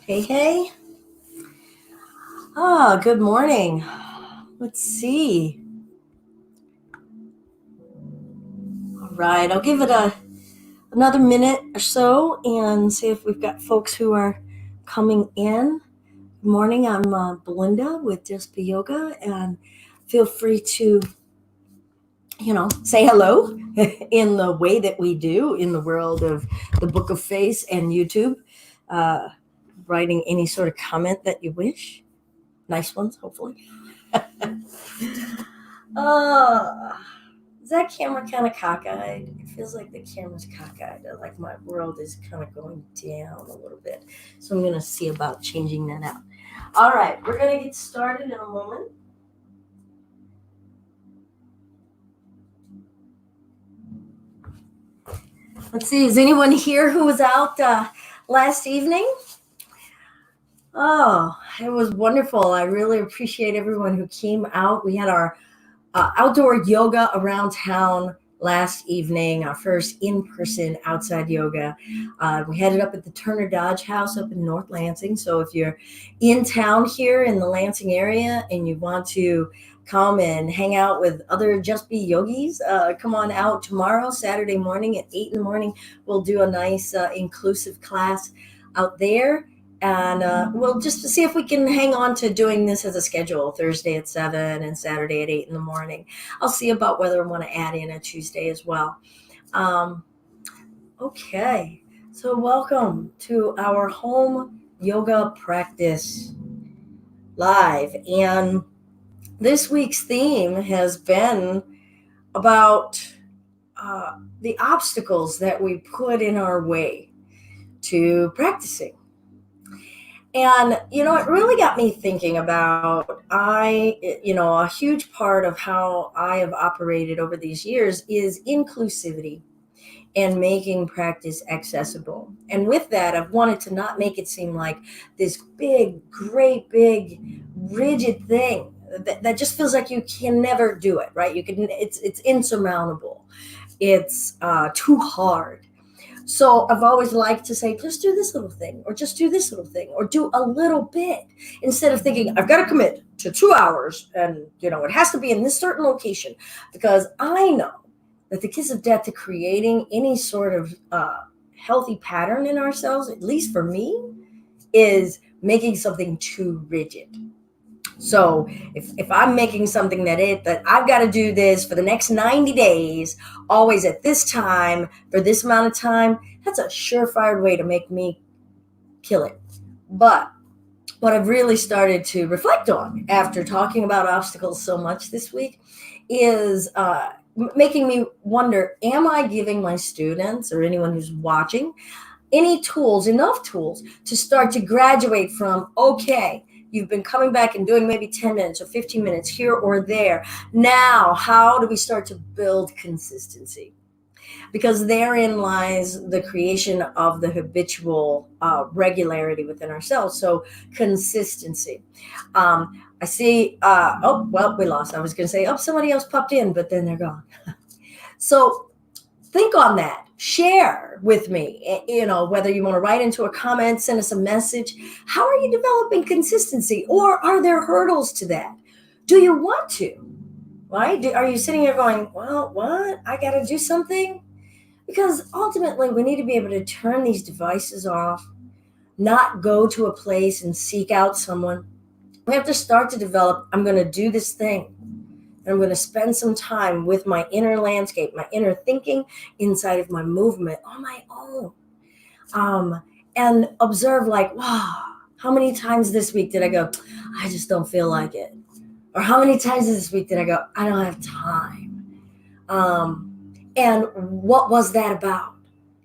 Hey, hey. Good morning. Let's see. All right, I'll give it another minute or so and see if we've got folks who are coming in. Good morning. I'm Belinda with Just Be Yoga, and feel free to, say hello in the way that we do in the world of the Book of Face and YouTube. Uh, Writing any sort of comment that you wish. Nice ones, hopefully. Uh, Is that camera kind of cockeyed? It feels like the camera's cockeyed. Like my world is kind of going down a little bit. So I'm going to see about changing that out. All right, we're going to get started in a moment. Let's see, is anyone here who was out last evening? Oh, it was wonderful. I really appreciate everyone who came out. We had our outdoor yoga around town last evening, our first in-person outside yoga. We headed up at the Turner Dodge House up in North Lansing. So if you're in town here in the Lansing area and you want to come and hang out with other Just Be Yogis, come on out tomorrow, Saturday morning at 8 in the morning. We'll do a nice inclusive class out there. And we'll just see if we can hang on to doing this as a schedule, Thursday at 7 and Saturday at 8 in the morning. I'll see about whether I want to add in a Tuesday as well. Okay, so welcome to our home yoga practice live. And this week's theme has been about the obstacles that we put in our way to practicing. And, it really got me thinking about a huge part of how I have operated over these years is inclusivity and making practice accessible. And with that, I've wanted to not make it seem like this big, great, big, rigid thing that just feels like you can never do it, right? It's insurmountable. It's too hard. So I've always liked to say, just do this little thing, or just do this little thing, or do a little bit, instead of thinking, I've got to commit to 2 hours and, it has to be in this certain location, because I know that the kiss of death to creating any sort of healthy pattern in ourselves, at least for me, is making something too rigid. So if I'm making something that I've got to do this for the next 90 days, always at this time, for this amount of time, that's a surefire way to make me kill it. But what I've really started to reflect on after talking about obstacles so much this week is making me wonder, am I giving my students or anyone who's watching enough tools to start to graduate from, okay, you've been coming back and doing maybe 10 minutes or 15 minutes here or there. Now, how do we start to build consistency? Because therein lies the creation of the habitual regularity within ourselves. So consistency. I see, we lost. I was going to say, somebody else popped in, but then they're gone. So think on that. Share with me, whether you want to write into a comment, send us a message. How are you developing consistency? Or are there hurdles to that? Do you want to? Right? Are you sitting here going, well, what? I got to do something? Because ultimately, we need to be able to turn these devices off, not go to a place and seek out someone. We have to start to develop, I'm going to do this thing. And I'm going to spend some time with my inner landscape, my inner thinking inside of my movement on my own. And observe like, wow, how many times this week did I go, I just don't feel like it? Or how many times this week did I go, I don't have time? And what was that about?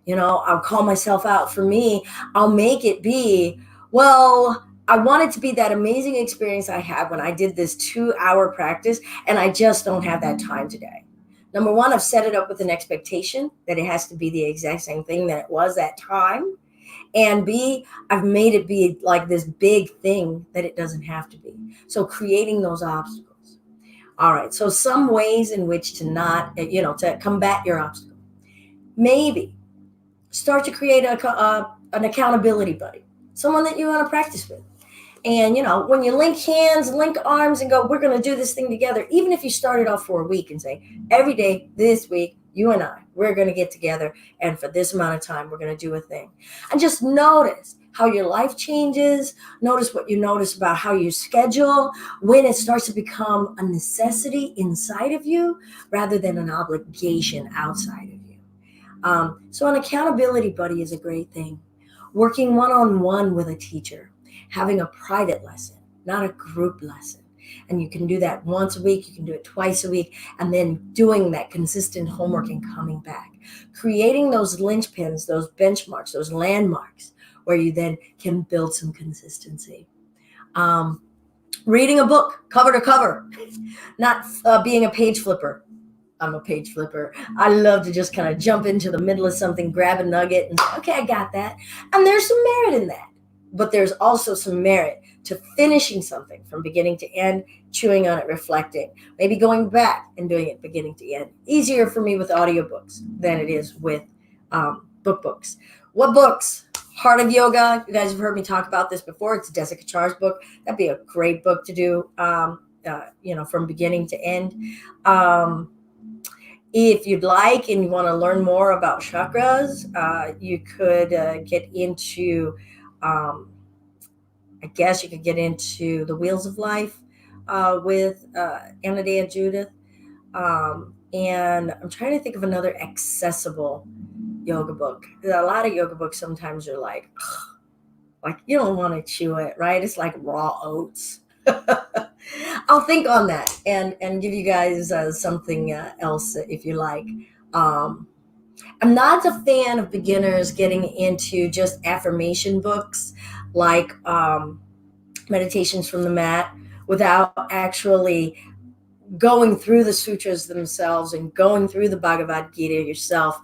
I'll call myself out. For me, I'll make it be, well, I want it to be that amazing experience I had when I did this 2-hour practice, and I just don't have that time today. Number one, I've set it up with an expectation that it has to be the exact same thing that it was that time. And B, I've made it be like this big thing that it doesn't have to be. So creating those obstacles. All right, so some ways in which to not, to combat your obstacle. Maybe start to create an accountability buddy. someone that you want to practice with. And, when you link hands, link arms, and go, we're going to do this thing together, even if you started off for a week and say, every day this week, you and I, we're going to get together. And for this amount of time, we're going to do a thing. And just notice how your life changes. Notice what you notice about how you schedule, when it starts to become a necessity inside of you rather than an obligation outside of you. So an accountability buddy is a great thing. Working one-on-one with a teacher, having a private lesson, not a group lesson. And you can do that once a week, you can do it twice a week, and then doing that consistent homework and coming back. Creating those linchpins, those benchmarks, those landmarks, where you then can build some consistency. Reading a book cover to cover, not being a page flipper. I'm a page flipper. I love to just kind of jump into the middle of something, grab a nugget, and say, okay, I got that. And there's some merit in that. But there's also some merit to finishing something from beginning to end, chewing on it, reflecting, maybe going back and doing it beginning to end. Easier for me with audiobooks than it is with books. What books? Heart of Yoga. You guys have heard me talk about this before. It's Desi Kachar's book. That'd be a great book to do, from beginning to end. If you'd like and you want to learn more about chakras, you could get into, I guess you could get into The Wheels of Life with Anadea Judith. And I'm trying to think of another accessible yoga book. A lot of yoga books sometimes are like you don't want to chew it, right? It's like raw oats. I'll think on that and give you guys something else if you like. I'm not a fan of beginners getting into just affirmation books like Meditations from the Mat without actually going through the sutras themselves and going through the Bhagavad Gita yourself.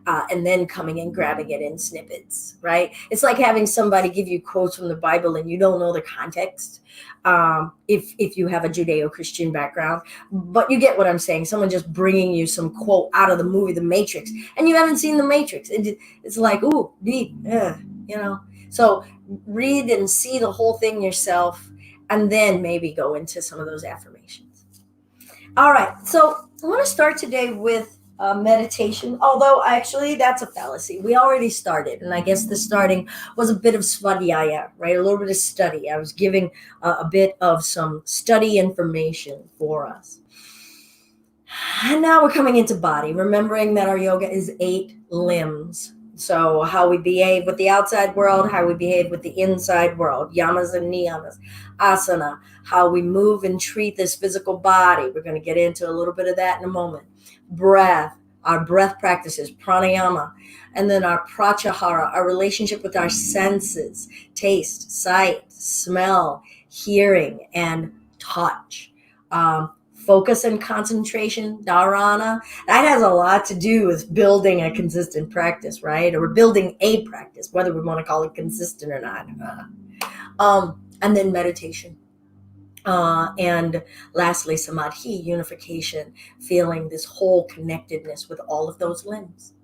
And then coming and grabbing it in snippets, right? It's like having somebody give you quotes from the Bible and you don't know the context. If you have a Judeo-Christian background, but you get what I'm saying. Someone just bringing you some quote out of the movie The Matrix, and you haven't seen The Matrix. It's like, ooh, deep, So read and see the whole thing yourself, and then maybe go into some of those affirmations. All right, so I want to start today with meditation, although actually that's a fallacy. We already started, and I guess the starting was a bit of svadhyaya, right? A little bit of study. I was giving a bit of some study information for us. And now we're coming into body, remembering that our yoga is 8 limbs. So how we behave with the outside world, how we behave with the inside world, yamas and niyamas, asana, how we move and treat this physical body. We're going to get into a little bit of that in a moment. Breath, our breath practices, pranayama, and then our pratyahara, our relationship with our senses, taste, sight, smell, hearing, and touch. Focus and concentration, dharana. That has a lot to do with building a consistent practice, right? Or building a practice, whether we want to call it consistent or not. And then meditation. And lastly, samadhi, unification, feeling this whole connectedness with all of those limbs.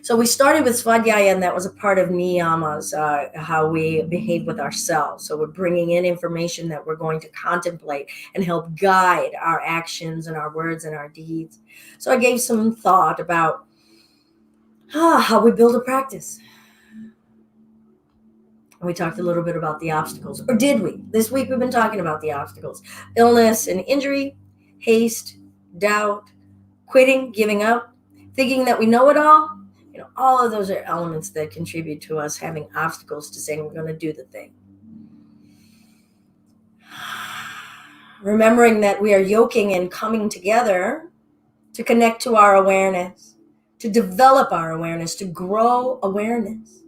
So we started with svadhyaya, and that was a part of niyamas, how we behave with ourselves. So we're bringing in information that we're going to contemplate and help guide our actions and our words and our deeds. So I gave some thought about how we build a practice. We talked a little bit about the obstacles, or did we? This week we've been talking about the obstacles: illness and injury, haste, doubt, quitting, giving up, thinking that we know it all. All of those are elements that contribute to us having obstacles to saying we're going to do the thing. Remembering that we are yoking and coming together to connect to our awareness, to develop our awareness, to grow awareness.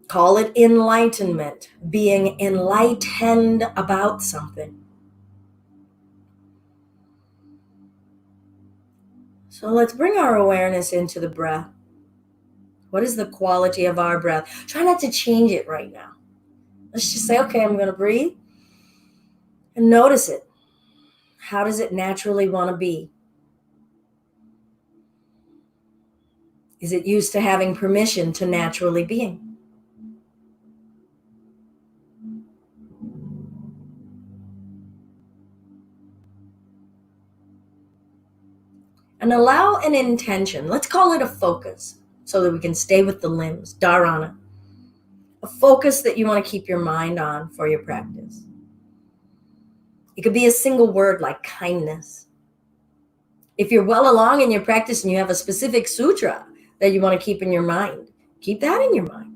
Call it enlightenment, being enlightened about something. So let's bring our awareness into the breath. What is the quality of our breath? Try not to change it right now. Let's just say, okay, I'm going to breathe and notice it. How does it naturally want to be? Is it used to having permission to naturally being? and allow an intention. Let's call it a focus so that we can stay with the limbs. Dharana. A focus that you want to keep your mind on for your practice. It could be a single word like kindness. If you're well along in your practice and you have a specific sutra that you want to keep in your mind, keep that in your mind.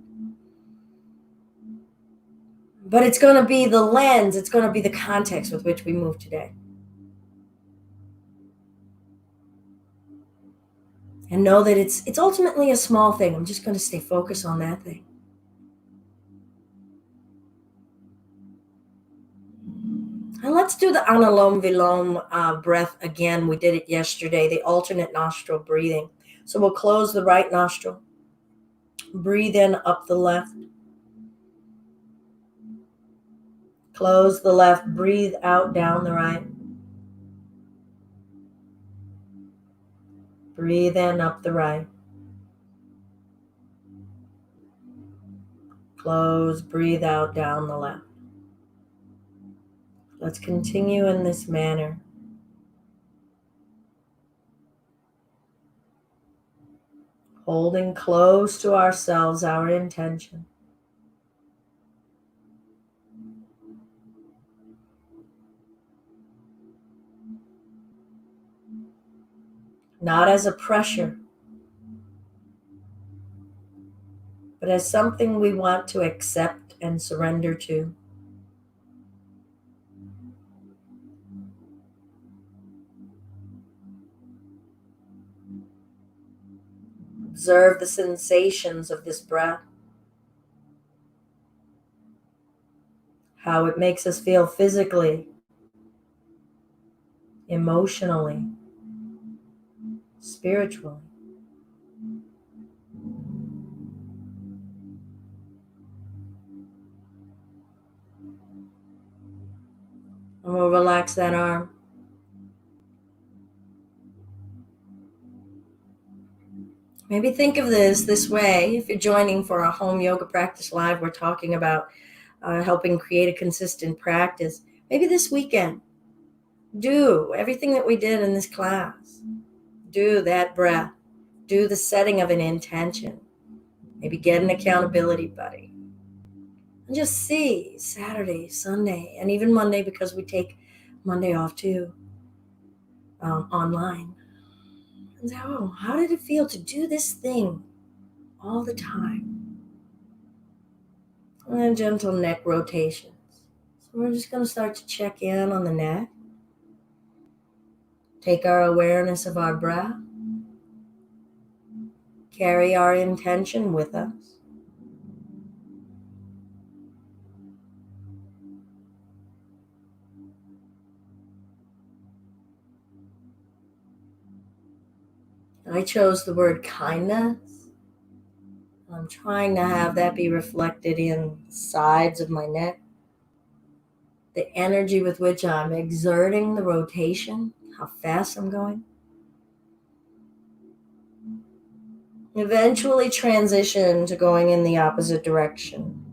But it's going to be the lens, it's going to be the context with which we move today. And know that it's ultimately a small thing. I'm just going to stay focused on that thing. And let's do the Anulom Vilom breath again. We did it yesterday, the alternate nostril breathing. So we'll close the right nostril. Breathe in up the left. Close the left. Breathe out down the right. Breathe in up the right. Close. Breathe out down the left. Let's continue in this manner. Holding close to ourselves our intention. Not as a pressure, but as something we want to accept and surrender to. Observe the sensations of this breath, how it makes us feel physically, emotionally, spiritually. And we'll relax that arm. Maybe think of this way. If you're joining for a home yoga practice live, we're talking about helping create a consistent practice. Maybe this weekend, do everything that we did in this class. Do that breath. Do the setting of an intention. Maybe get an accountability buddy. And just see Saturday, Sunday, and even Monday, because we take Monday off too, online. And say, oh, how did it feel to do this thing all the time? And then gentle neck rotations. So we're just going to start to check in on the neck. Take our awareness of our breath. Carry our intention with us. I chose the word kindness. I'm trying to have that be reflected in the sides of my neck. The energy with which I'm exerting the rotation, how fast I'm going. Eventually transition to going in the opposite direction.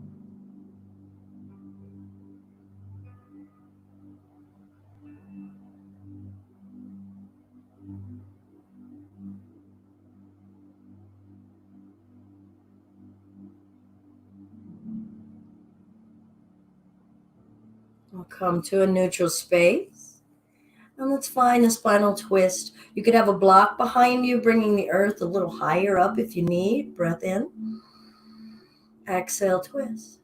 We'll come to a neutral space. And let's find a spinal twist. You could have a block behind you, bringing the earth a little higher up if you need. Breath in. Exhale, twist.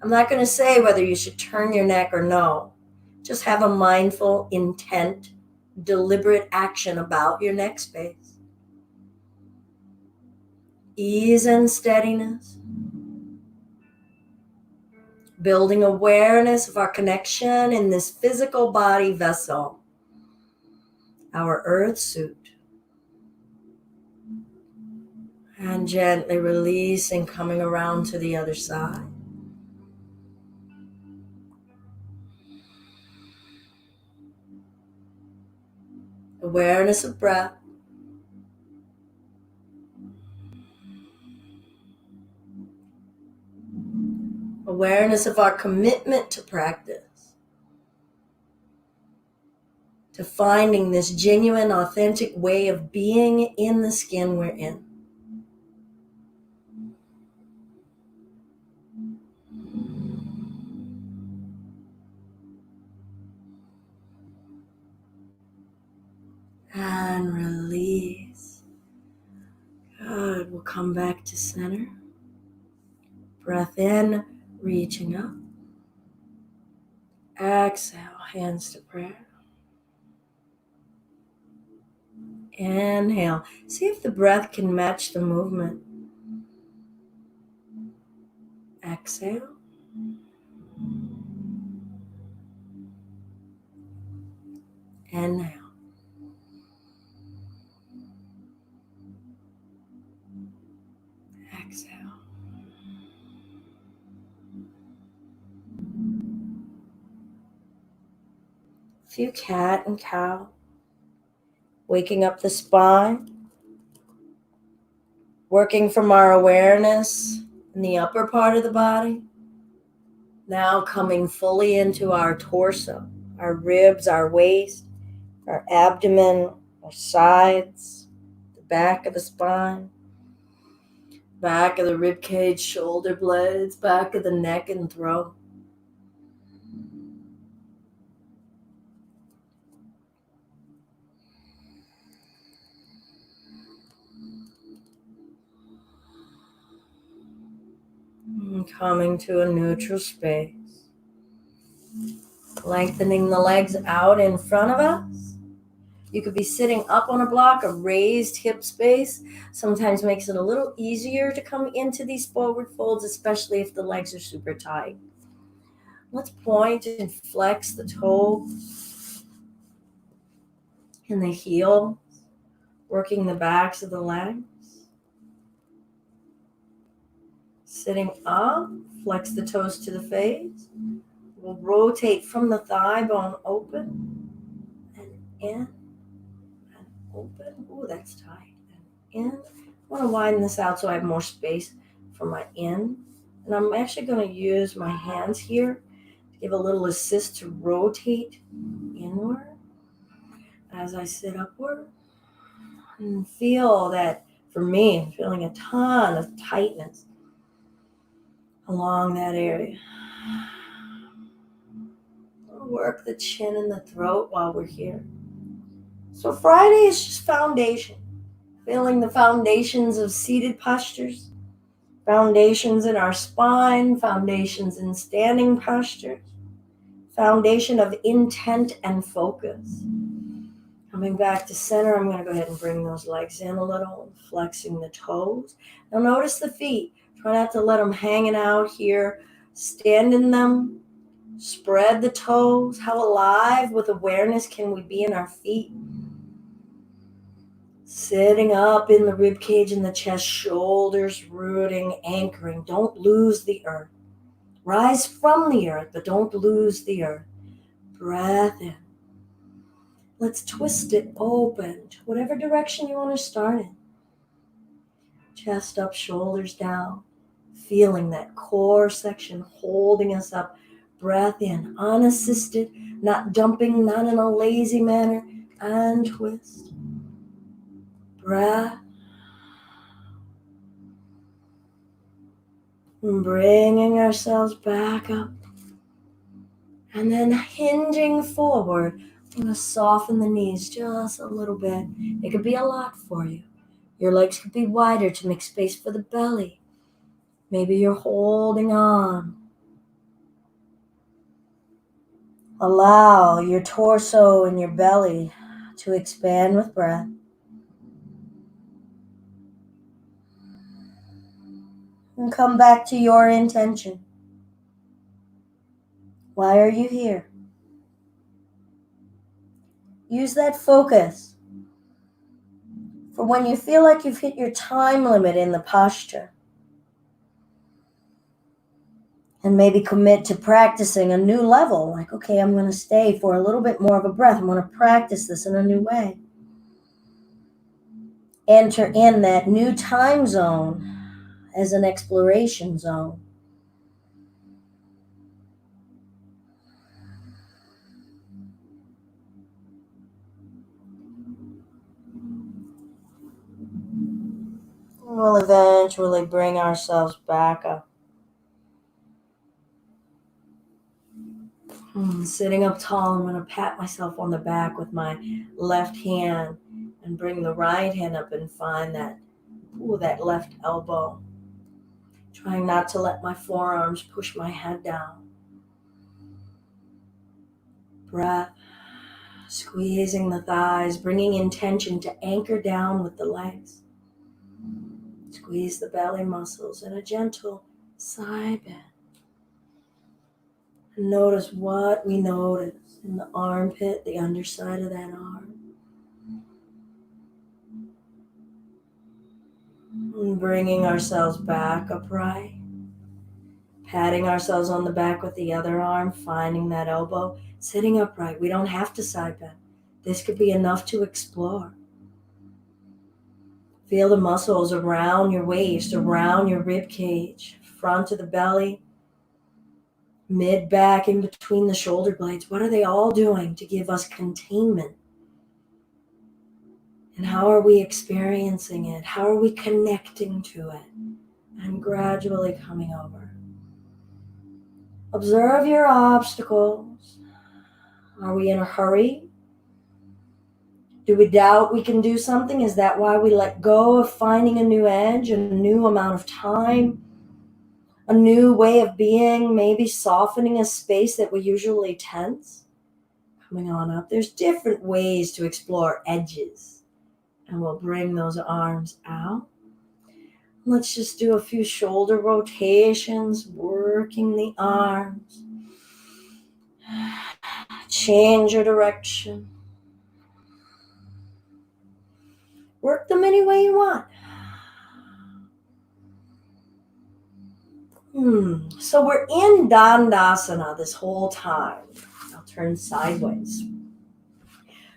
I'm not going to say whether you should turn your neck or no. Just have a mindful intent, deliberate action about your neck space. Ease and steadiness. Building awareness of our connection in this physical body vessel, our earth suit. And gently releasing, coming around to the other side. Awareness of breath. Awareness of our commitment to practice. to finding this genuine, authentic way of being in the skin we're in. And release. Good. We'll come back to center. Breath in, reaching up. Exhale, hands to prayer. Inhale. See if the breath can match the movement. Exhale. Inhale. Exhale. A few cat and cow. Waking up the spine. Working from our awareness in the upper part of the body. Now coming fully into our torso, our ribs, our waist, our abdomen, our sides, the back of the spine, back of the rib cage, shoulder blades, back of the neck and throat. And coming to a neutral space. Lengthening the legs out in front of us. You could be sitting up on a block. A raised hip space sometimes makes it a little easier to come into these forward folds, especially if the legs are super tight. Let's point and flex the toe and the heel, working the backs of the legs. Sitting up, flex the toes to the face. We'll rotate from the thigh bone open and in and open. Ooh, that's tight. And in. I want to widen this out so I have more space for my in. And I'm actually going to use my hands here to give a little assist to rotate inward as I sit upward. And feel that, for me, I'm feeling a ton of tightness along that area. We'll work the chin and the throat while we're here. So Friday is just foundation. Feeling the foundations of seated postures, foundations in our spine, foundations in standing postures, foundation of intent and focus. Coming back to center, I'm going to go ahead and bring those legs in a little, flexing the toes. Now notice the feet. Try not to let them hanging out here. Stand in them. Spread the toes. How alive with awareness can we be in our feet? Sitting up in the rib cage and the chest, shoulders rooting, anchoring. Don't lose the earth. Rise from the earth, but don't lose the earth. Breath in. Let's twist it open to whatever direction you want to start in. Chest up, shoulders down. Feeling that core section holding us up. Breath in, unassisted, not dumping, not in a lazy manner. And twist. Breath. And bringing ourselves back up. And then hinging forward. I'm going to soften the knees just a little bit. It could be a lot for you. Your legs could be wider to make space for the belly. Maybe you're holding on. Allow your torso and your belly to expand with breath. And come back to your intention. Why are you here? Use that focus for when you feel like you've hit your time limit in the posture. And maybe commit to practicing a new level. Like, okay, I'm going to stay for a little bit more of a breath. I'm going to practice this in a new way. Enter in that new time zone as an exploration zone. We'll eventually bring ourselves back up. Sitting up tall, I'm going to pat myself on the back with my left hand and bring the right hand up and find that left elbow. Trying not to let my forearms push my head down. Breath. Squeezing the thighs, bringing intention to anchor down with the legs. Squeeze the belly muscles and a gentle side bend. And notice what we notice in the armpit, the underside of that arm. And bringing ourselves back upright. Patting ourselves on the back with the other arm, finding that elbow. Sitting upright. We don't have to side bend. This could be enough to explore. Feel the muscles around your waist, around your rib cage, front of the belly, mid back, in between the shoulder blades. What are they all doing to give us containment? And how are we experiencing it? How are we connecting to it? And gradually coming over. Observe your obstacles. Are we in a hurry? Do we doubt we can do something? Is that why we let go of finding a new edge, a new amount of time, a new way of being, maybe softening a space that we usually tense? Coming on up. There's different ways to explore edges. And we'll bring those arms out. Let's just do a few shoulder rotations, working the arms. Change your direction. Work them any way you want. So we're in Dandasana this whole time. I'll turn sideways.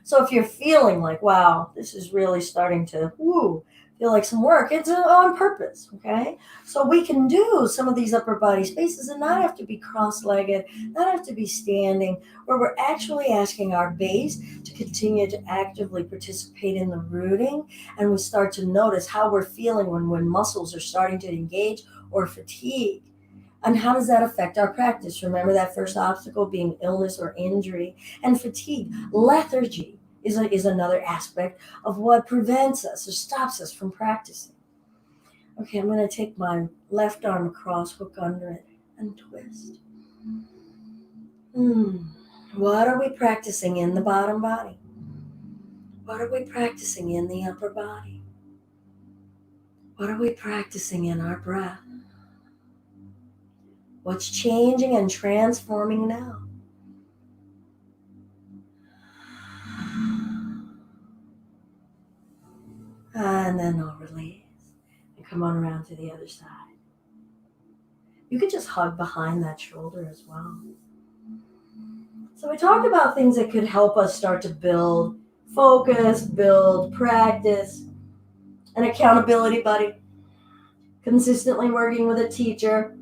So if you're feeling like, wow, this is really starting to feel like some work, it's on purpose, okay? So we can do some of these upper body spaces and not have to be cross-legged, not have to be standing, where we're actually asking our base to continue to actively participate in the rooting, and we start to notice how we're feeling when muscles are starting to engage or fatigue. And how does that affect our practice? Remember that first obstacle being illness or injury and fatigue. Lethargy is another aspect of what prevents us or stops us from practicing. Okay, I'm going to take my left arm across, hook under it, and twist. What are we practicing in the bottom body? What are we practicing in the upper body? What are we practicing in our breath? What's changing and transforming now? And then I'll release and come on around to the other side. You could just hug behind that shoulder as well. So we talked about things that could help us start to build focus, build practice, an accountability buddy, consistently working with a teacher,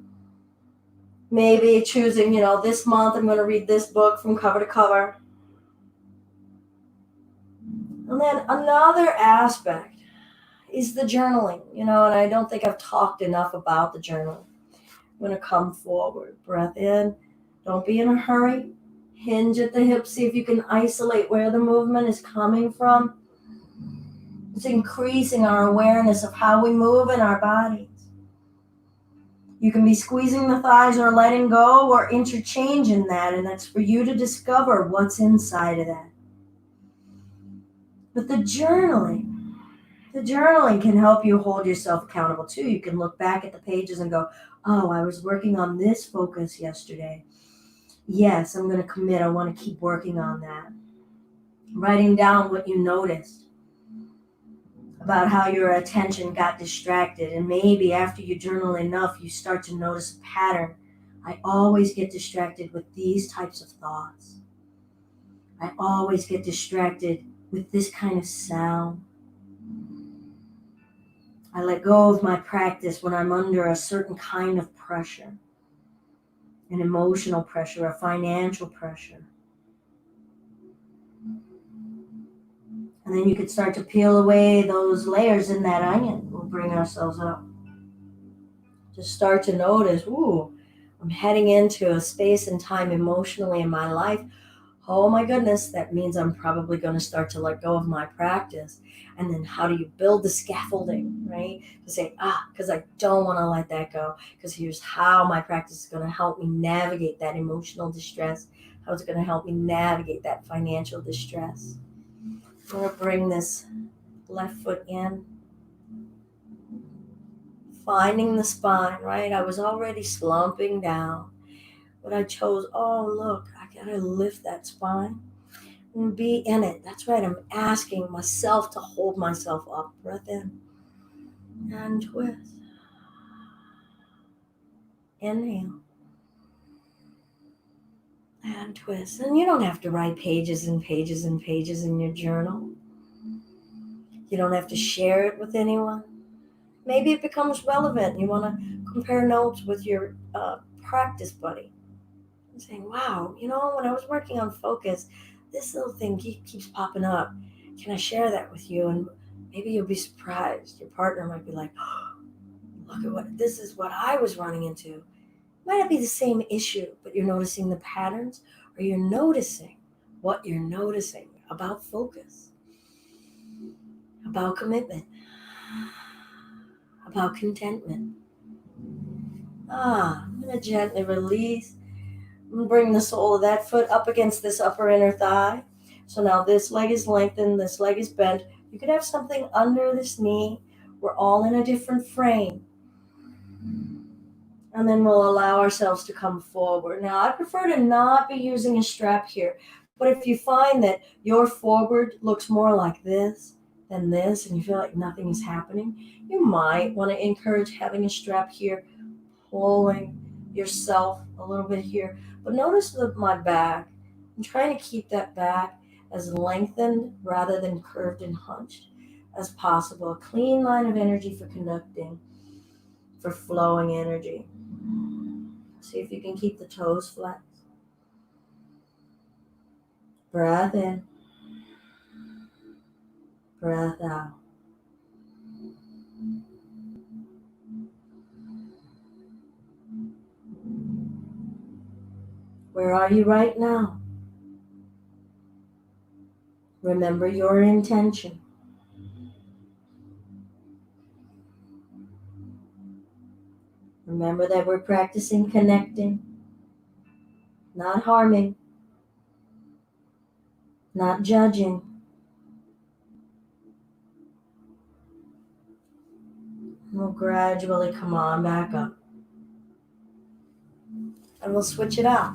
maybe choosing, this month I'm going to read this book from cover to cover. And then another aspect is the journaling, and I don't think I've talked enough about the journal. I'm going to come forward, breath in, don't be in a hurry, hinge at the hips, see if you can isolate where the movement is coming from. It's increasing our awareness of how we move in our bodies. You can be squeezing the thighs or letting go or interchanging that, and that's for you to discover what's inside of that. But the journaling can help you hold yourself accountable too. You can look back at the pages and go, oh, I was working on this focus yesterday. Yes, I'm going to commit. I want to keep working on that. Writing down what you noticed about how your attention got distracted. And maybe after you journal enough, you start to notice a pattern. I always get distracted with these types of thoughts. I always get distracted with this kind of sound. I let go of my practice when I'm under a certain kind of pressure, an emotional pressure, a financial pressure. And then you could start to peel away those layers in that onion. We'll bring ourselves up. Just start to notice, ooh, I'm heading into a space and time emotionally in my life. Oh my goodness, that means I'm probably going to start to let go of my practice. And then how do you build the scaffolding, right? To say, because I don't want to let that go. Because here's how my practice is going to help me navigate that emotional distress. How it's going to help me navigate that financial distress. I'm going to bring this left foot in. Finding the spine, right? I was already slumping down. But I chose, oh, look, I got to lift that spine and be in it. That's right. I'm asking myself to hold myself up. Breath in and twist. Inhale and twist. And you don't have to write pages and pages and pages in your journal. You don't have to share it with anyone. Maybe it becomes relevant. You want to compare notes with your practice buddy. And saying, wow, when I was working on focus, this little thing keeps popping up. Can I share that with you? And maybe you'll be surprised. Your partner might be like, oh, look at this is what I was running into. It might not be the same issue, but you're noticing the patterns, or you're noticing what you're noticing about focus, about commitment, about contentment. I'm going to gently release and bring the sole of that foot up against this upper inner thigh. So now this leg is lengthened, this leg is bent. You could have something under this knee. We're all in a different frame. And then we'll allow ourselves to come forward. Now, I prefer to not be using a strap here. But if you find that your forward looks more like this than this, and you feel like nothing is happening, you might want to encourage having a strap here, pulling yourself a little bit here. But notice my back. I'm trying to keep that back as lengthened rather than curved and hunched as possible. A clean line of energy for conducting, for flowing energy. See if you can keep the toes flat. Breath in. Breath out. Where are you right now? Remember your intention. Remember that we're practicing connecting, not harming, not judging. We'll gradually come on back up. And we'll switch it out.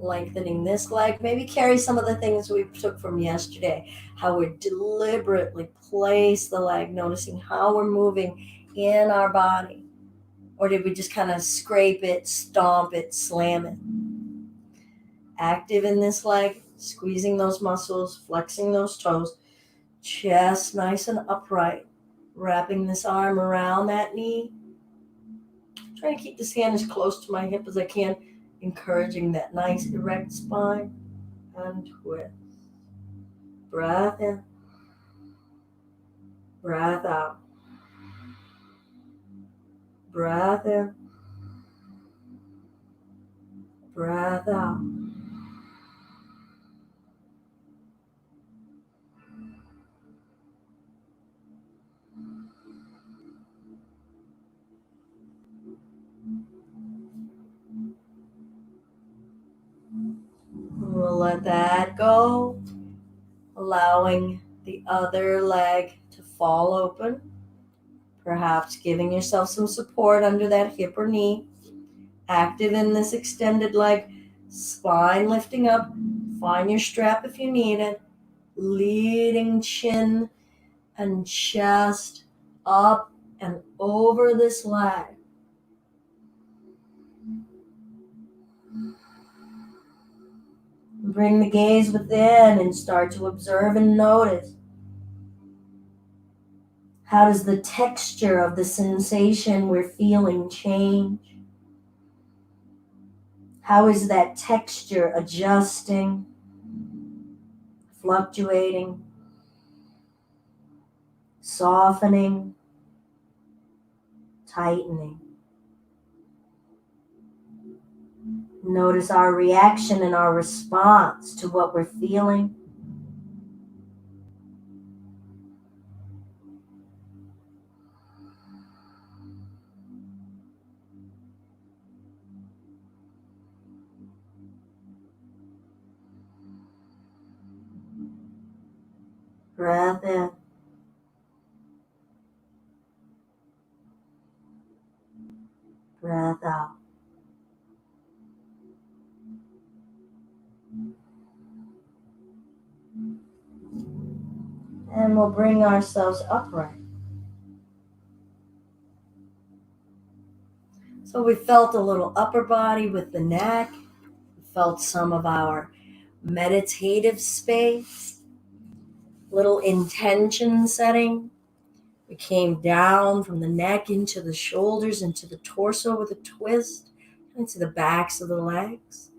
Lengthening this leg. Maybe carry some of the things we took from yesterday. How we deliberately place the leg, noticing how we're moving in our body. Or did we just kind of scrape it, stomp it, slam it? Active in this leg, squeezing those muscles, flexing those toes, chest nice and upright, wrapping this arm around that knee. Trying to keep this hand as close to my hip as I can, encouraging that nice erect spine, and twist. Breath in, breath out. Breath in, breath out. We'll let that go, allowing the other leg to fall open, perhaps giving yourself some support under that hip or knee. Active in this extended leg, spine lifting up. Find your strap if you need it. Leading chin and chest up and over this leg. Bring the gaze within and start to observe and notice. How does the texture of the sensation we're feeling change? How is that texture adjusting, fluctuating? softening, tightening. Notice our reaction and our response to what we're feeling. Breath in. Breath out. And we'll bring ourselves upright. So we felt a little upper body with the neck. We felt some of our meditative space, little intention setting. We came down from the neck into the shoulders, into the torso with a twist, into the backs of the legs.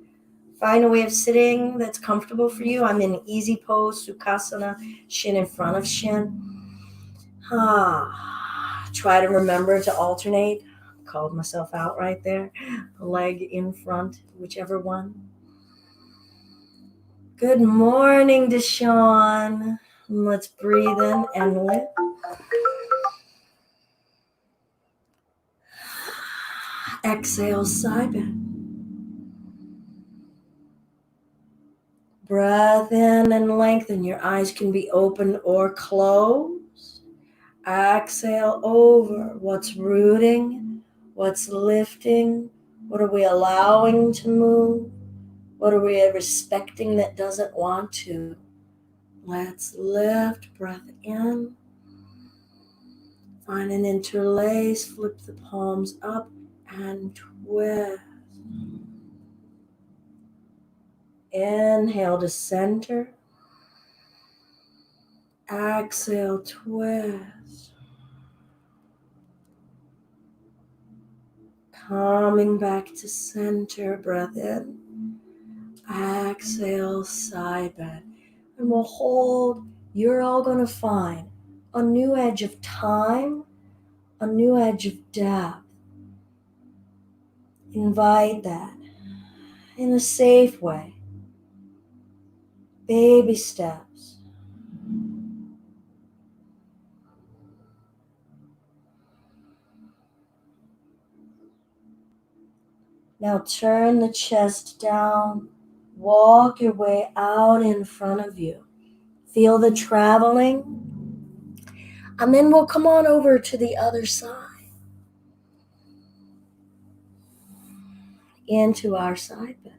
Find a way of sitting that's comfortable for you. I'm in easy pose, Sukhasana, shin in front of shin. Try to remember to alternate. Called myself out right there. Leg in front, whichever one. Good morning, Deshawn. Let's breathe in and lift. Exhale, side bend. Breath in and lengthen. Your eyes can be open or closed. Exhale over. What's rooting? What's lifting? What are we allowing to move? What are we respecting that doesn't want to? Let's lift. Breath in. Find an interlace. Flip the palms up and twist. Inhale to center. Exhale, twist. Coming back to center. Breath in. Exhale, side bend. And we'll hold. You're all going to find a new edge of time, a new edge of depth. Invite that in a safe way. Baby steps. Now turn the chest down. Walk your way out in front of you. Feel the traveling. And then we'll come on over to the other side. Into our side bend.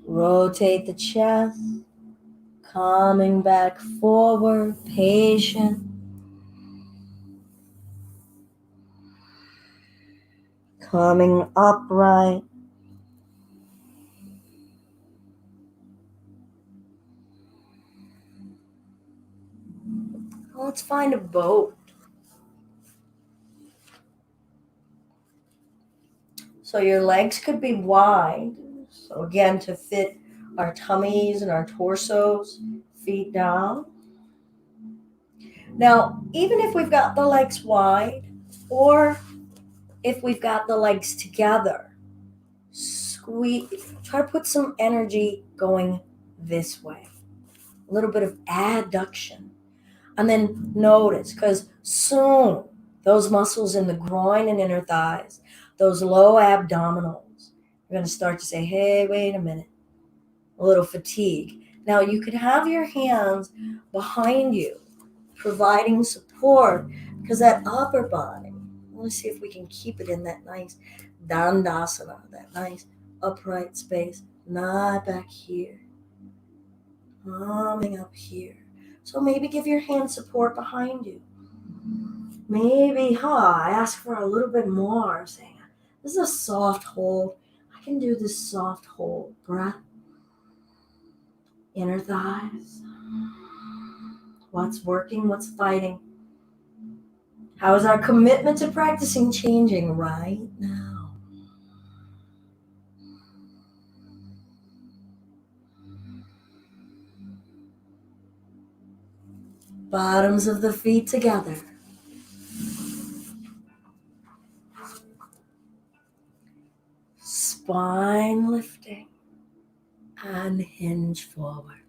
Rotate the chest, coming back forward, patient. Coming upright. Let's find a boat. So your legs could be wide. So again, to fit our tummies and our torsos, feet down. Now, even if we've got the legs wide, or if we've got the legs together, try to put some energy going this way. A little bit of adduction. And then notice, because soon those muscles in the groin and inner thighs, those low abdominals, are going to start to say, hey, wait a minute, a little fatigue. Now you could have your hands behind you, providing support, because that upper body, let's see if we can keep it in that nice dandasana, that nice upright space, not back here, coming up here. So maybe give your hand support behind you. Maybe, ask for a little bit more, saying, this is a soft hold. I can do this soft hold. Breath, inner thighs. What's working? What's fighting? How is our commitment to practicing changing right now? Bottoms of the feet together. Spine lifting and hinge forward.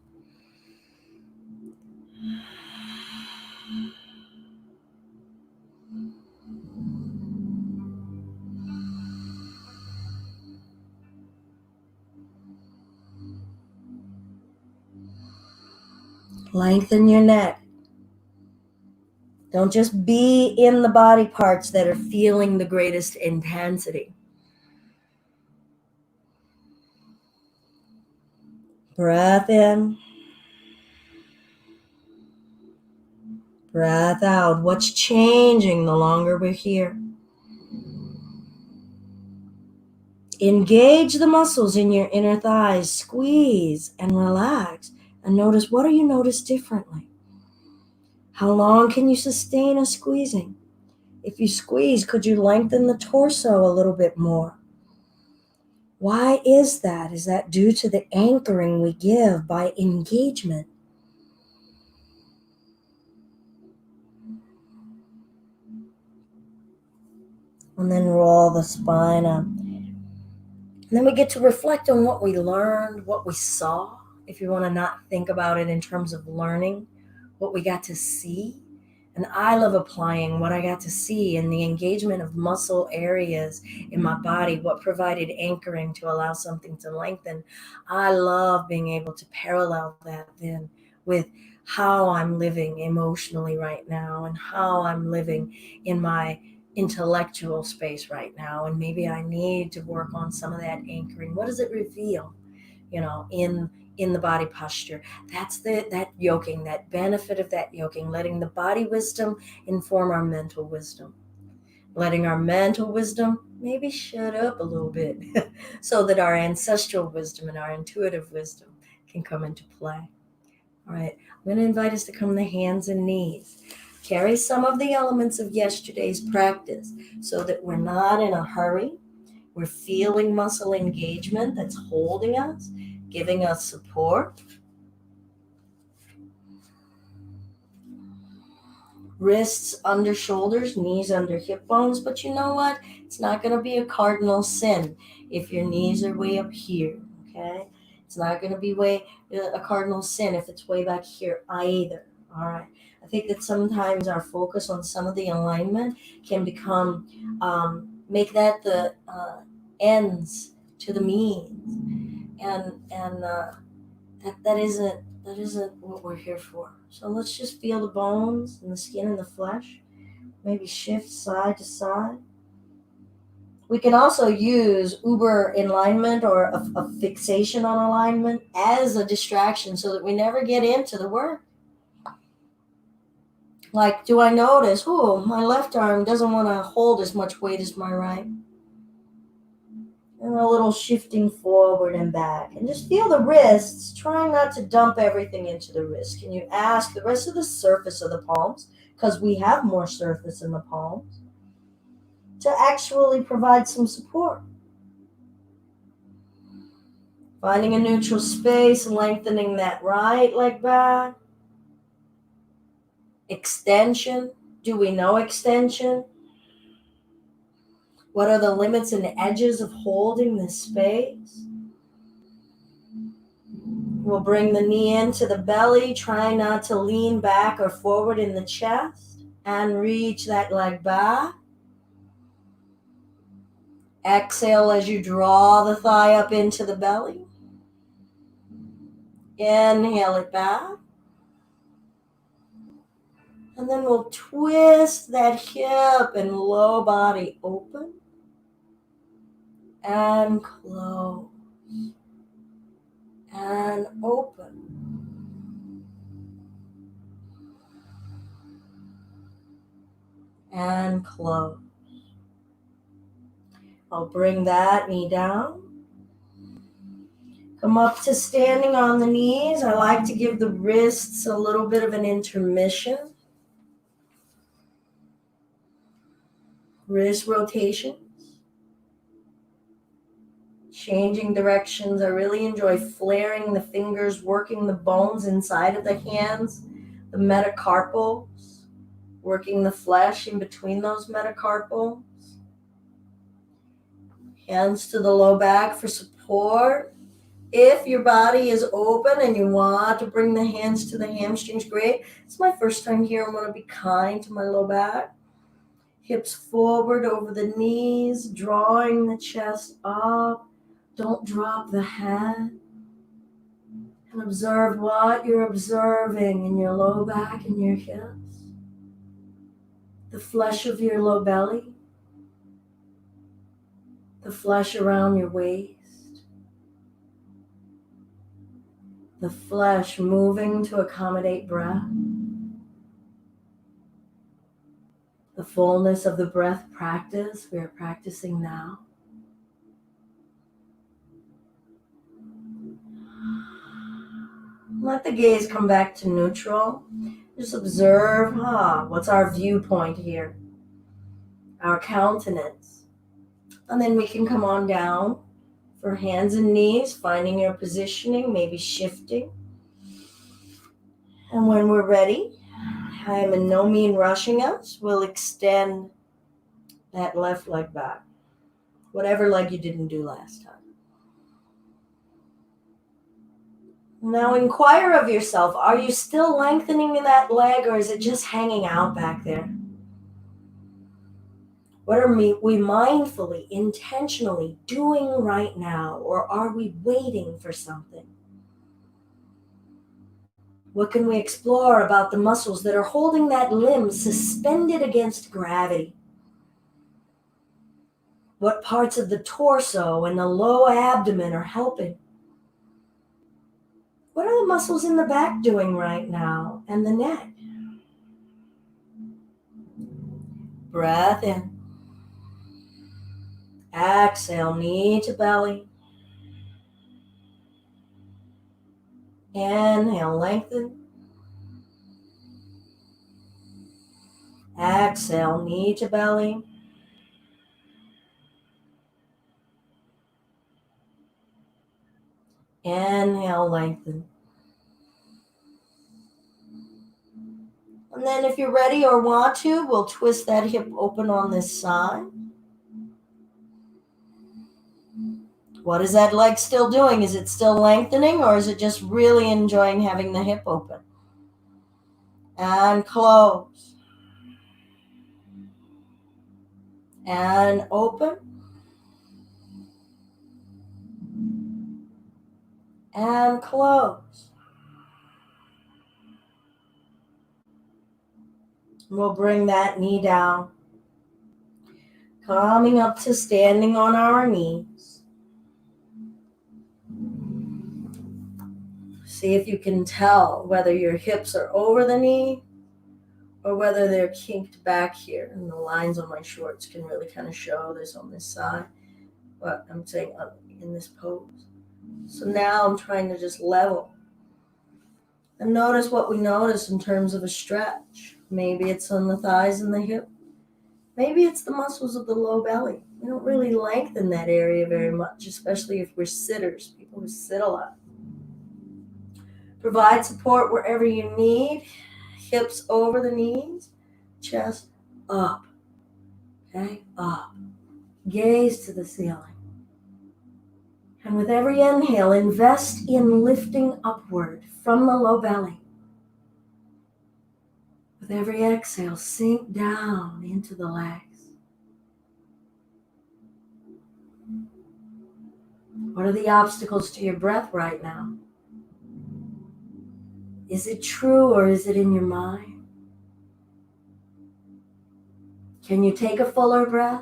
Lengthen your neck. Don't just be in the body parts that are feeling the greatest intensity. Breath in. Breath out. What's changing the longer we're here? Engage the muscles in your inner thighs. Squeeze and relax. And notice, what do you notice differently? How long can you sustain a squeezing? If you squeeze, could you lengthen the torso a little bit more? Why is that? Is that due to the anchoring we give by engagement? And then roll the spine up. And then we get to reflect on what we learned, what we saw, if you want to not think about it in terms of learning, what we got to see. And I love applying what I got to see in the engagement of muscle areas in my body, what provided anchoring to allow something to lengthen. I love being able to parallel that then with how I'm living emotionally right now and how I'm living in my intellectual space right now. And maybe I need to work on some of that anchoring. What does it reveal, in the body posture? That's that yoking, that benefit of that yoking, letting the body wisdom inform our mental wisdom, letting our mental wisdom maybe shut up a little bit so that our ancestral wisdom and our intuitive wisdom can come into play. All right, I'm going to invite us to come to hands and knees. Carry some of the elements of yesterday's practice so that we're not in a hurry. We're feeling muscle engagement that's holding us, giving us support. Wrists under shoulders, knees under hip bones. But you know what? It's not going to be a cardinal sin if your knees are way up here, okay? It's not going to be a cardinal sin if it's way back here either, all right? I think that sometimes our focus on some of the alignment can become, make that the ends to the means. And that isn't what we're here for. So let's just feel the bones and the skin and the flesh. Maybe shift side to side. We can also use uber alignment or a fixation on alignment as a distraction so that we never get into the work. Like, do I notice, my left arm doesn't want to hold as much weight as my right? And a little shifting forward and back. And just feel the wrists, trying not to dump everything into the wrist. Can you ask the rest of the surface of the palms, because we have more surface in the palms, to actually provide some support? Finding a neutral space, lengthening that right leg back. Extension. Do we know extension? What are the limits and edges of holding this space? We'll bring the knee into the belly, trying not to lean back or forward in the chest, and reach that leg back. Exhale as you draw the thigh up into the belly. Inhale it back. And then we'll twist that hip and low body open and close and open and close. I'll bring that knee down. Come up to standing on the knees. I like to give the wrists a little bit of an intermission. Wrist rotation. Changing directions. I really enjoy flaring the fingers, working the bones inside of the hands, the metacarpals, working the flesh in between those metacarpals. Hands to the low back for support. If your body is open and you want to bring the hands to the hamstrings, great. It's my first time here. I'm going to be kind to my low back. Hips forward over the knees, drawing the chest up. Don't drop the head. And observe what you're observing in your low back and your hips. The flesh of your low belly. The flesh around your waist. The flesh moving to accommodate breath. The fullness of the breath practice we are practicing now. Let the gaze come back to neutral. Just observe, what's our viewpoint here? Our countenance. And then we can come on down for hands and knees, finding your positioning, maybe shifting. And when we're ready, I am in no mean rushing us. We'll extend that left leg back. Whatever leg you didn't do last time. Now inquire of yourself, are you still lengthening that leg or is it just hanging out back there? What are we mindfully, intentionally doing right now, or are we waiting for something? What can we explore about the muscles that are holding that limb suspended against gravity? What parts of the torso and the low abdomen are helping? What are the muscles in the back doing right now, and the neck? Breath in. Exhale, knee to belly. Inhale, lengthen. Exhale, knee to belly. Inhale, lengthen. And then if you're ready or want to, we'll twist that hip open on this side. What is that leg still doing? Is it still lengthening, or is it just really enjoying having the hip open? And close. And open. And close. We'll bring that knee down. Coming up to standing on our knees. See if you can tell whether your hips are over the knee or whether they're kinked back here. And the lines on my shorts can really kind of show this on this side. But I'm saying in this pose. So now I'm trying to just level. And notice what we notice in terms of a stretch. Maybe it's on the thighs and the hip. Maybe it's the muscles of the low belly. We don't really lengthen that area very much, especially if we're sitters, people who sit a lot. Provide support wherever you need. Hips over the knees, chest up. Okay, up. Gaze to the ceiling. And with every inhale, invest in lifting upward from the low belly. With every exhale, sink down into the legs. What are the obstacles to your breath right now? Is it true or is it in your mind? Can you take a fuller breath?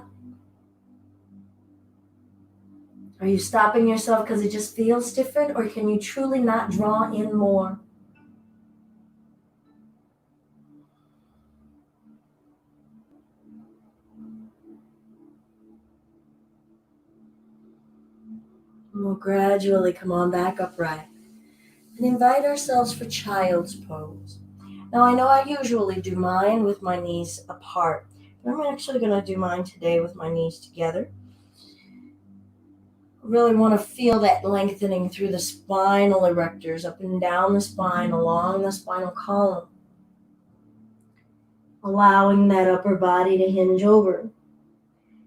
Are you stopping yourself because it just feels different, or can you truly not draw in more? We'll We'll gradually come on back upright and invite ourselves for child's pose. Now, I know I usually do mine with my knees apart, but I'm actually going to do mine today with my knees together. I really want to feel that lengthening through the spinal erectors, up and down the spine, along the spinal column, allowing that upper body to hinge over.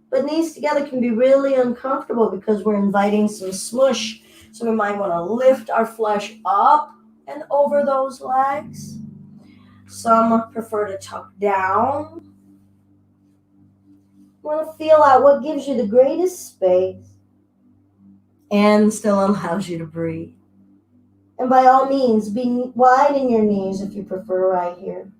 But knees together can be really uncomfortable because we're inviting some smush. So we might want to lift our flesh up and over those legs. Some prefer to tuck down. You want to feel out what gives you the greatest space and still allows you to breathe. And by all means, be wide in your knees if you prefer right here.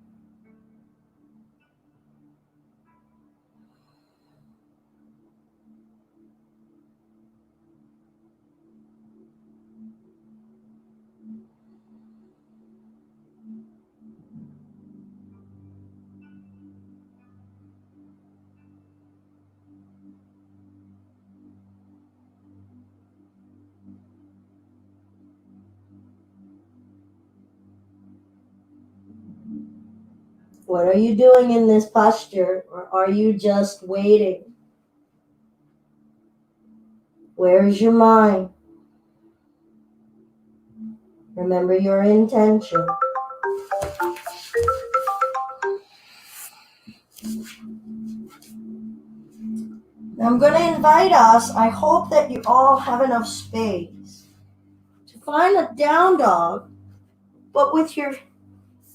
What are you doing in this posture, or are you just waiting? Where is your mind? Remember your intention. Now I'm going to invite us, I hope that you all have enough space to find a down dog, but with your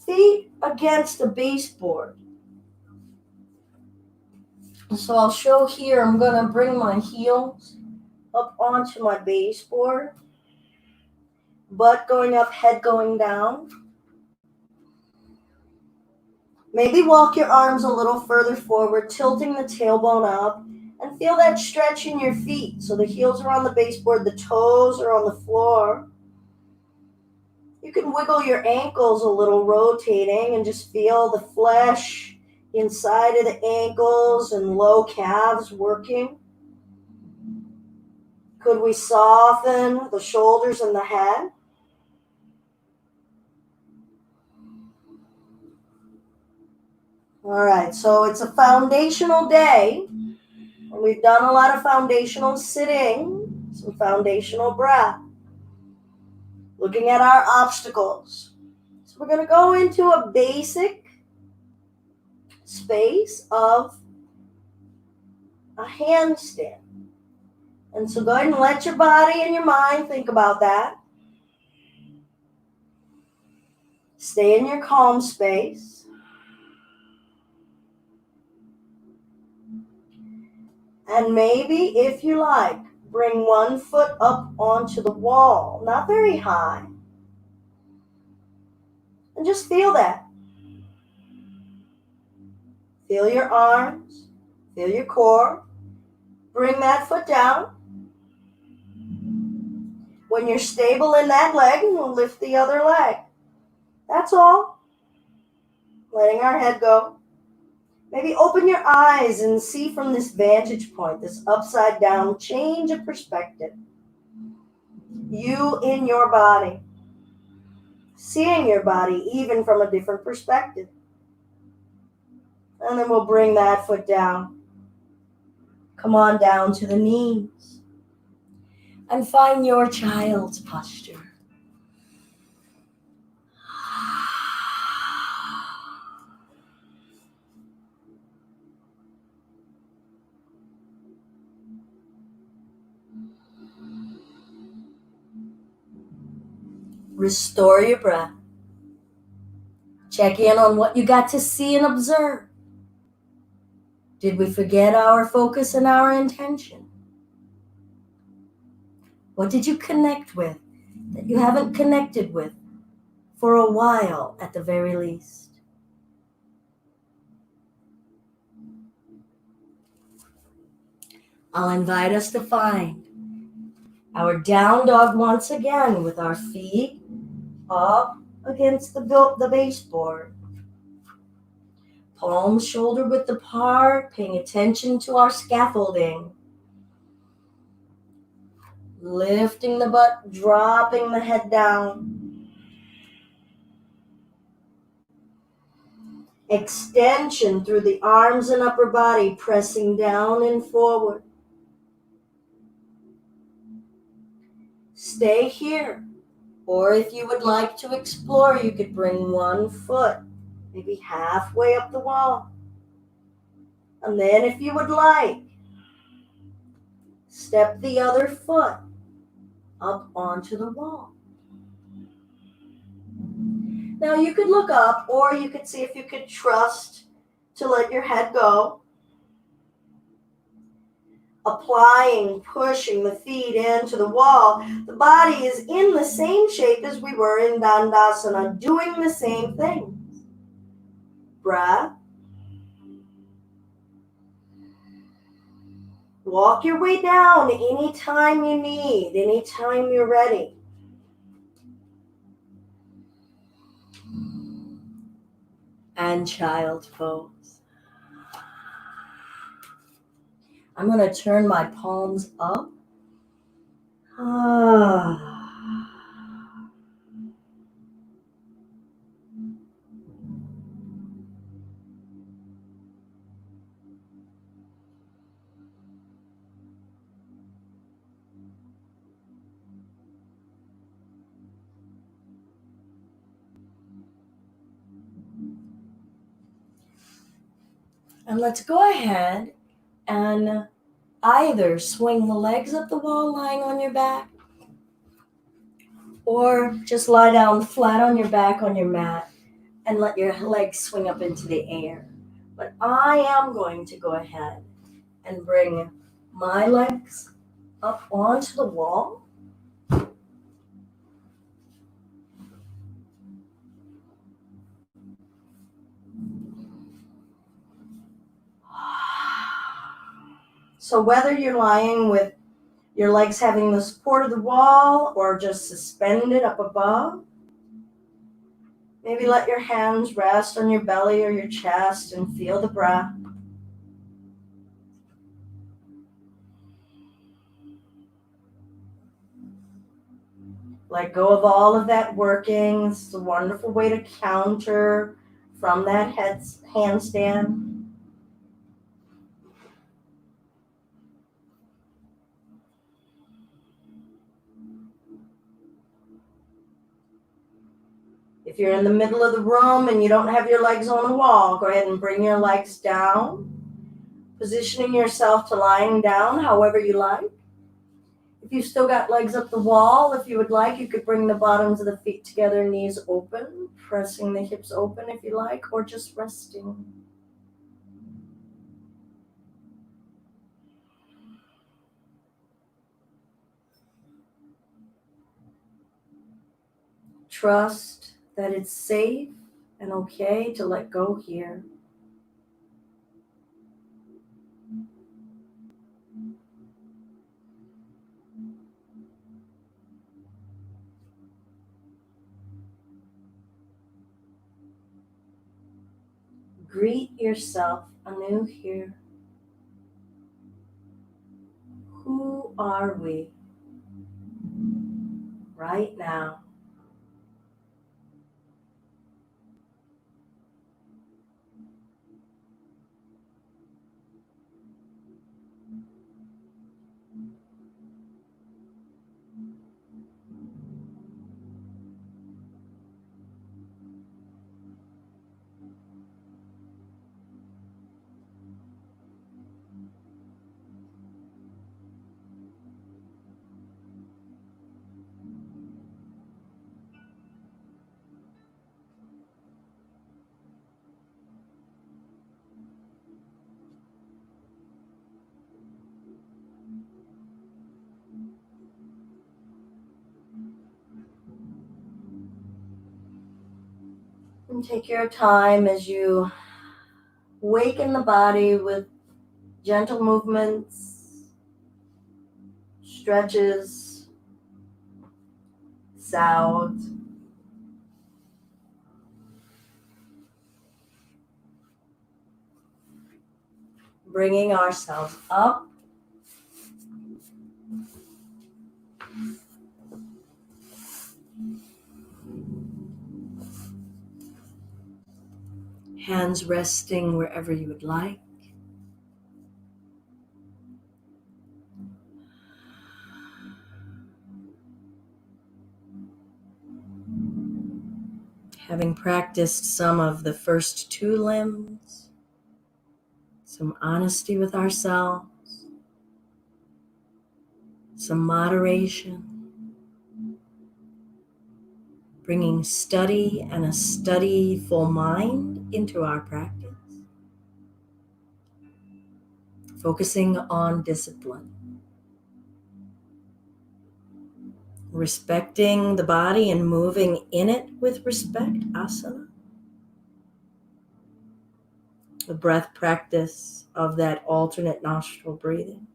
feet against the baseboard. So I'll show here, I'm going to bring my heels up onto my baseboard, butt going up, head going down. Maybe walk your arms a little further forward, tilting the tailbone up, and feel that stretch in your feet. So the heels are on the baseboard, the toes are on the floor. You can wiggle your ankles a little, rotating, and just feel the flesh inside of the ankles and low calves working. Could we soften the shoulders and the head? All right, so it's a foundational day. And we've done a lot of foundational sitting, some foundational breath, looking at our obstacles. So we're going to go into a basic space of a handstand. And so go ahead and let your body and your mind think about that. Stay in your calm space. And maybe, if you like, bring one foot up onto the wall, not very high. And just feel that. Feel your arms, feel your core. Bring that foot down. When you're stable in that leg, we'll lift the other leg. That's all. Letting our head go. Maybe open your eyes and see from this vantage point, this upside down change of perspective. You in your body. Seeing your body even from a different perspective. And then we'll bring that foot down. Come on down to the knees. And find your child's posture. Restore your breath. Check in on what you got to see and observe. Did we forget our focus and our intention? What did you connect with that you haven't connected with for a while at the very least? I'll invite us to find our down dog once again with our feet up against the baseboard. Palms shoulder width apart, paying attention to our scaffolding. Lifting the butt, dropping the head down. Extension through the arms and upper body, pressing down and forward. Stay here. Or if you would like to explore, you could bring one foot, maybe halfway up the wall. And then if you would like, step the other foot up onto the wall. Now you could look up, or you could see if you could trust to let your head go. Applying, pushing the feet into the wall. The body is in the same shape as we were in Dandasana, doing the same things. Breath. Walk your way down anytime you need, anytime you're ready. And child pose. I'm going to turn my palms up. And let's go ahead and either swing the legs up the wall lying on your back, or just lie down flat on your back on your mat and let your legs swing up into the air. But I am going to go ahead and bring my legs up onto the wall. So whether you're lying with your legs having the support of the wall or just suspended up above, maybe let your hands rest on your belly or your chest and feel the breath. Let go of all of that working. It's a wonderful way to counter from that handstand. If you're in the middle of the room and you don't have your legs on the wall, go ahead and bring your legs down, positioning yourself to lying down however you like. If you've still got legs up the wall, if you would like, you could bring the bottoms of the feet together, knees open, pressing the hips open if you like, or just resting. Trust that it's safe and okay to let go here. Greet yourself anew here. Who are we right now? And take your time as you waken the body with gentle movements, stretches, sounds. Bringing ourselves up Hands resting wherever you would like. Having practiced some of the first two limbs, some honesty with ourselves, some moderation, bringing study and a studyful mind into our practice, focusing on discipline, respecting the body and moving in it with respect, asana, the breath practice of that alternate nostril breathing,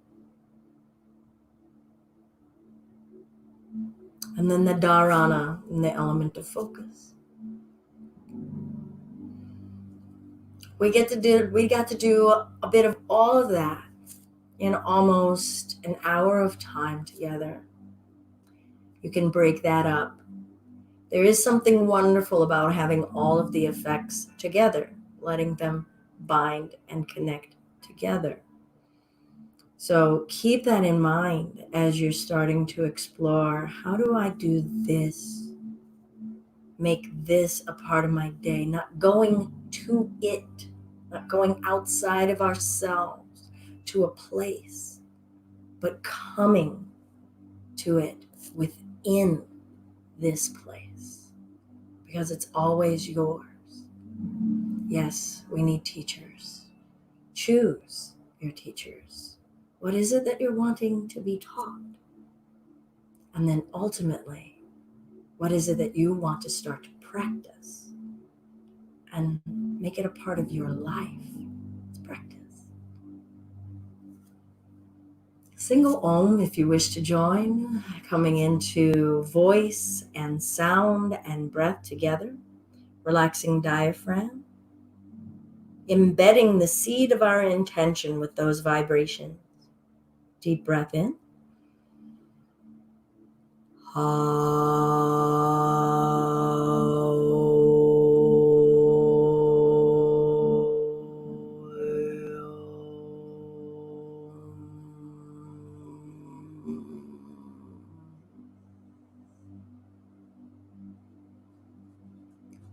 and then the dharana and the element of focus. We got to do a bit of all of that in almost an hour of time together. You can break that up. There is something wonderful about having all of the effects together, letting them bind and connect together. So keep that in mind as you're starting to explore, how do I do this? Make this a part of my day, not going to it, not going outside of ourselves to a place, but coming to it within this place, because it's always yours. Yes, we need teachers. Choose your teachers. What is it that you're wanting to be taught? And then ultimately, what is it that you want to start to practice and make it a part of your life? It's practice. Single Om if you wish to join, coming into voice and sound and breath together, relaxing diaphragm, embedding the seed of our intention with those vibrations. Deep breath in.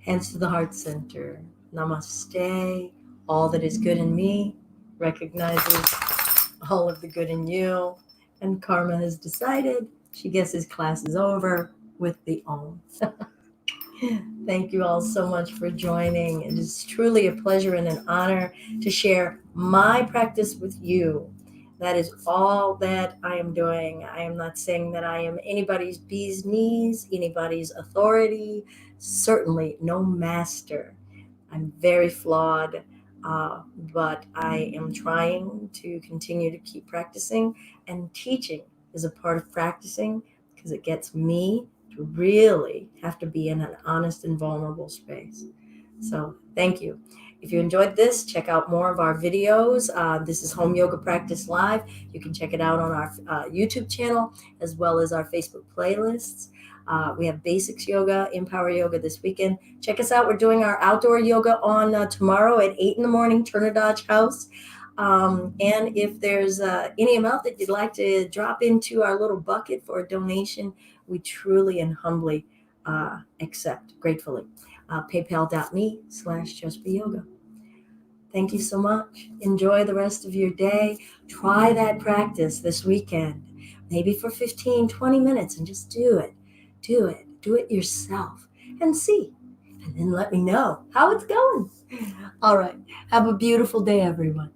Hands to the heart center. Namaste. All that is good in me recognizes all of the good in you. And karma has decided she guesses class is over with the Om. Thank you all so much for joining. It is truly a pleasure and an honor to share my practice with you. That is all that I am doing. I am not saying that I am anybody's bee's knees, anybody's authority, certainly no master. I'm very flawed, but I am trying to continue to keep practicing, and teaching is a part of practicing because it gets me to really have to be in an honest and vulnerable space. So thank you. If you enjoyed this, check out more of our videos. This is Home Yoga Practice Live. You can check it out on our YouTube channel as well as our Facebook playlists. We have Basics Yoga, Empower Yoga this weekend. Check us out. We're doing our outdoor yoga on tomorrow at 8 in the morning, Turner Dodge House. And if there's any amount that you'd like to drop into our little bucket for a donation, we truly and humbly accept, gratefully. PayPal.me/justbeyoga. Thank you so much. Enjoy the rest of your day. Try that practice this weekend, maybe for 15, 20 minutes, and just do it. Do it yourself and see. And then let me know how it's going. All right. Have a beautiful day, everyone.